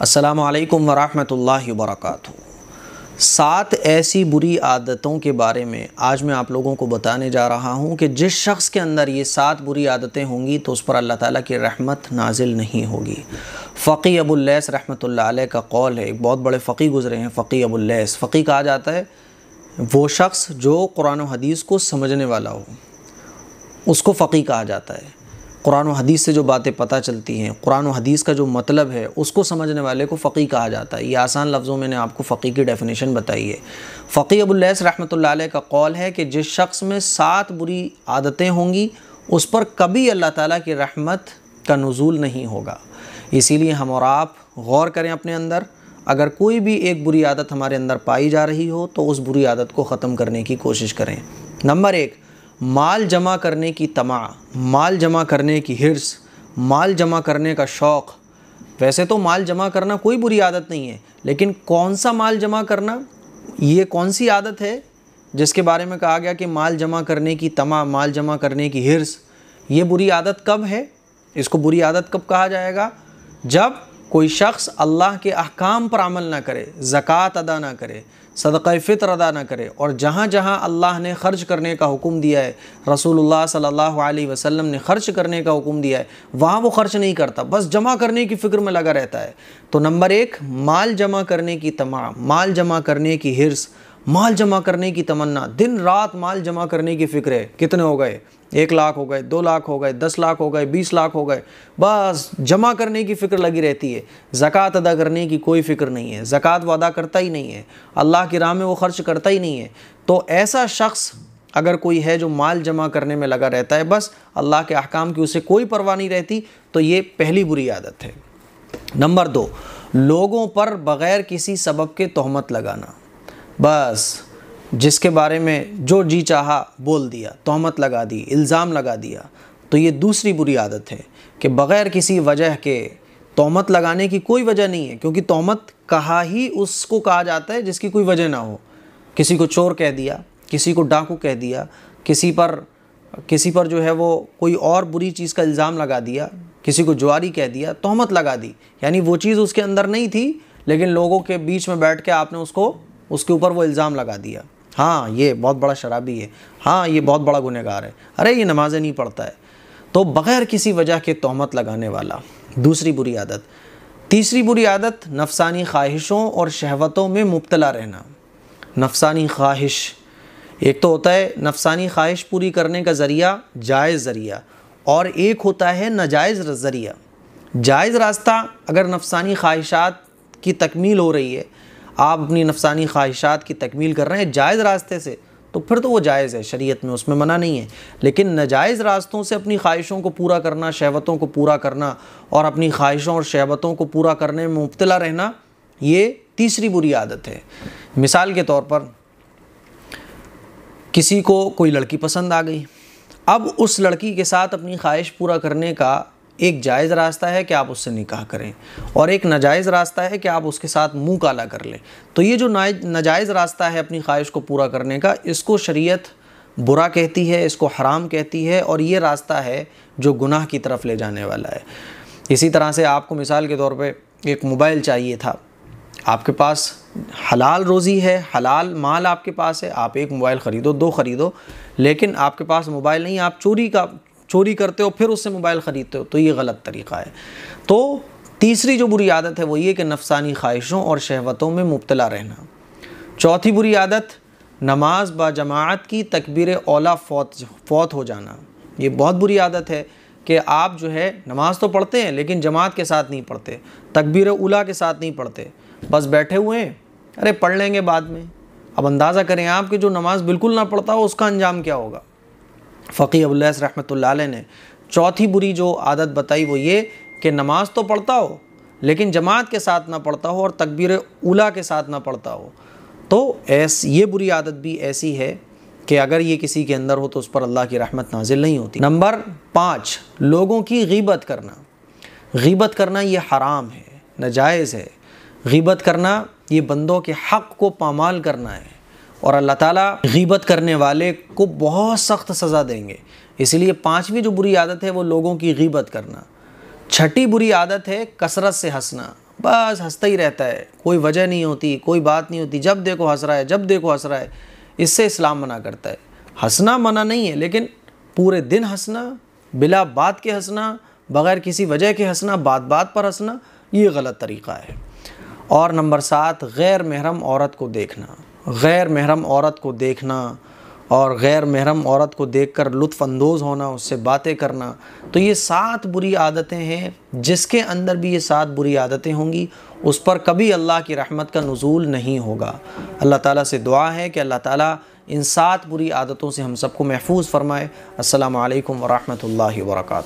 السلام علیکم ورحمۃ اللہ وبرکاتہ۔ 7 ایسی بری عادتوں کے بارے میں آج میں آپ لوگوں کو بتانے جا رہا ہوں کہ جس شخص کے اندر یہ 7 بری عادتیں ہوں گی تو اس پر اللہ تعالیٰ کی رحمت نازل نہیں ہوگی۔ فقی ابو اللیث رحمۃ اللہ علیہ کا قول ہے، ایک بہت بڑے فقی گزرے ہیں فقی ابو اللیث۔ فقی کہا جاتا ہے وہ شخص جو قرآن و حدیث کو سمجھنے والا ہو، اس کو فقی کہا جاتا ہے۔ قرآن و حدیث سے جو باتیں پتہ چلتی ہیں، قرآن و حدیث کا جو مطلب ہے اس کو سمجھنے والے کو فقی کہا جاتا ہے۔ یہ آسان لفظوں میں نے آپ کو فقی کی ڈیفینیشن بتائی ہے۔ فقی ابو اللیث رحمۃ اللہ علیہ کا قول ہے کہ جس شخص میں 7 بری عادتیں ہوں گی اس پر کبھی اللہ تعالیٰ کی رحمت کا نزول نہیں ہوگا۔ اسی لیے ہم اور آپ غور کریں اپنے اندر، اگر کوئی بھی ایک بری عادت ہمارے اندر پائی جا رہی ہو تو اس بری عادت کو ختم کرنے کی کوشش کریں۔ نمبر 1، مال جمع کرنے کی طمع، مال جمع کرنے کی حرص، مال جمع کرنے کا شوق۔ ویسے تو مال جمع کرنا کوئی بری عادت نہیں ہے، لیکن کون سا مال جمع کرنا، یہ کون سی عادت ہے جس کے بارے میں کہا گیا کہ مال جمع کرنے کی طمع، مال جمع کرنے کی حرص؟ یہ بری عادت کب ہے؟ اس کو بری عادت کب کہا جائے گا؟ جب کوئی شخص اللہ کے احکام پر عمل نہ کرے، زکوٰۃ ادا نہ کرے، صدقہ فطر ادا نہ کرے، اور جہاں جہاں اللہ نے خرچ کرنے کا حکم دیا ہے، رسول اللہ صلی اللہ علیہ وسلم نے خرچ کرنے کا حکم دیا ہے، وہاں وہ خرچ نہیں کرتا، بس جمع کرنے کی فکر میں لگا رہتا ہے۔ تو نمبر 1، مال جمع کرنے کی طمع، مال جمع کرنے کی حرص، مال جمع کرنے کی تمنا، دن رات مال جمع کرنے کی فکر ہے۔ کتنے ہو گئے؟ 1 لاکھ ہو گئے، 2 لاکھ ہو گئے، 10 لاکھ ہو گئے، 20 لاکھ ہو گئے، بس جمع کرنے کی فکر لگی رہتی ہے۔ زکوٰۃ ادا کرنے کی کوئی فکر نہیں ہے، زکوٰۃ وہ ادا کرتا ہی نہیں ہے، اللہ کی راہ میں وہ خرچ کرتا ہی نہیں ہے۔ تو ایسا شخص اگر کوئی ہے جو مال جمع کرنے میں لگا رہتا ہے، بس اللہ کے احکام کی اسے کوئی پرواہ نہیں رہتی، تو یہ پہلی بری عادت ہے۔ نمبر 2، لوگوں پر بغیر کسی سبب کے تہمت لگانا، بس جس کے بارے میں جو جی چاہا بول دیا، تہمت لگا دی، الزام لگا دیا۔ تو یہ دوسری بری عادت ہے کہ بغیر کسی وجہ کے تہمت لگانے کی کوئی وجہ نہیں ہے، کیونکہ تہمت کہا ہی اس کو کہا جاتا ہے جس کی کوئی وجہ نہ ہو۔ کسی کو چور کہہ دیا، کسی کو ڈاکو کہہ دیا، کسی پر جو ہے وہ کوئی اور بری چیز کا الزام لگا دیا، کسی کو جواری کہہ دیا، تہمت لگا دی، یعنی وہ چیز اس کے اندر نہیں تھی لیکن لوگوں کے بیچ میں بیٹھ کے آپ نے اس کے اوپر وہ الزام لگا دیا۔ ہاں یہ بہت بڑا شرابی ہے، ہاں یہ بہت بڑا گنہگار ہے، ارے یہ نمازیں نہیں پڑھتا ہے۔ تو بغیر کسی وجہ کے تہمت لگانے والا، دوسری بری عادت۔ تیسری بری عادت، نفسانی خواہشوں اور شہوتوں میں مبتلا رہنا۔ نفسانی خواہش، ایک تو ہوتا ہے نفسانی خواہش پوری کرنے کا ذریعہ، جائز ذریعہ، اور ایک ہوتا ہے ناجائز ذریعہ۔ جائز راستہ، اگر نفسانی خواہشات کی تکمیل ہو رہی ہے، آپ اپنی نفسانی خواہشات کی تکمیل کر رہے ہیں جائز راستے سے، تو پھر تو وہ جائز ہے، شریعت میں اس میں منع نہیں ہے۔ لیکن ناجائز راستوں سے اپنی خواہشوں کو پورا کرنا، شہوتوں کو پورا کرنا، اور اپنی خواہشوں اور شہوتوں کو پورا کرنے میں مبتلا رہنا، یہ تیسری بری عادت ہے۔ مثال کے طور پر کسی کو کوئی لڑکی پسند آ گئی، اب اس لڑکی کے ساتھ اپنی خواہش پورا کرنے کا ایک جائز راستہ ہے کہ آپ اس سے نکاح کریں، اور ایک ناجائز راستہ ہے کہ آپ اس کے ساتھ منہ کالا کر لیں۔ تو یہ جو ناجائز راستہ ہے اپنی خواہش کو پورا کرنے کا، اس کو شریعت برا کہتی ہے، اس کو حرام کہتی ہے، اور یہ راستہ ہے جو گناہ کی طرف لے جانے والا ہے۔ اسی طرح سے آپ کو مثال کے طور پہ ایک موبائل چاہیے تھا، آپ کے پاس حلال روزی ہے، حلال مال آپ کے پاس ہے، آپ ایک موبائل خریدو، 2 خریدو، لیکن آپ کے پاس موبائل نہیں، آپ چوری کرتے ہو پھر اس سے موبائل خریدتے ہو، تو یہ غلط طریقہ ہے۔ تو تیسری جو بری عادت ہے وہ یہ کہ نفسانی خواہشوں اور شہوتوں میں مبتلا رہنا۔ چوتھی بری عادت، نماز با جماعت کی تکبیر اولیٰ فوت ہو جانا۔ یہ بہت بری عادت ہے کہ آپ جو ہے نماز تو پڑھتے ہیں لیکن جماعت کے ساتھ نہیں پڑھتے، تکبیر اولیٰ کے ساتھ نہیں پڑھتے، بس بیٹھے ہوئے ہیں، ارے پڑھ لیں گے بعد میں۔ اب اندازہ کریں آپ کہ جو نماز بالکل نہ پڑھتا ہو اس کا انجام کیا ہوگا۔ فقی ابو اللیث رحمۃ اللہ علیہ نے چوتھی بری جو عادت بتائی وہ یہ کہ نماز تو پڑھتا ہو لیکن جماعت کے ساتھ نہ پڑھتا ہو اور تکبیر اولیٰ کے ساتھ نہ پڑھتا ہو۔ تو یہ بری عادت بھی ایسی ہے کہ اگر یہ کسی کے اندر ہو تو اس پر اللہ کی رحمت نازل نہیں ہوتی۔ نمبر 5، لوگوں کی غیبت کرنا۔ غیبت کرنا یہ حرام ہے، ناجائز ہے۔ غیبت کرنا یہ بندوں کے حق کو پامال کرنا ہے، اور اللہ تعالیٰ غیبت کرنے والے کو بہت سخت سزا دیں گے۔ اس لیے 5ویں جو بری عادت ہے وہ لوگوں کی غیبت کرنا۔ 6ٹھی بری عادت ہے کثرت سے ہنسنا، بس ہنستا ہی رہتا ہے، کوئی وجہ نہیں ہوتی، کوئی بات نہیں ہوتی، جب دیکھو ہنس رہا ہے، جب دیکھو ہنس رہا ہے، اس سے اسلام منع کرتا ہے۔ ہنسنا منع نہیں ہے، لیکن پورے دن ہنسنا، بلا بات کے ہنسنا، بغیر کسی وجہ کے ہنسنا، بات بات پر ہنسنا، یہ غلط طریقہ ہے۔ اور نمبر 7، غیر محرم عورت کو دیکھنا۔ غیر محرم عورت کو دیکھنا اور غیر محرم عورت کو دیکھ کر لطف اندوز ہونا، اس سے باتیں کرنا، تو یہ 7 بری عادتیں ہیں۔ جس کے اندر بھی یہ 7 بری عادتیں ہوں گی اس پر کبھی اللہ کی رحمت کا نزول نہیں ہوگا۔ اللہ تعالیٰ سے دعا ہے کہ اللہ تعالیٰ ان 7 بری عادتوں سے ہم سب کو محفوظ فرمائے۔ السلام علیکم ورحمۃ اللہ وبرکاتہ۔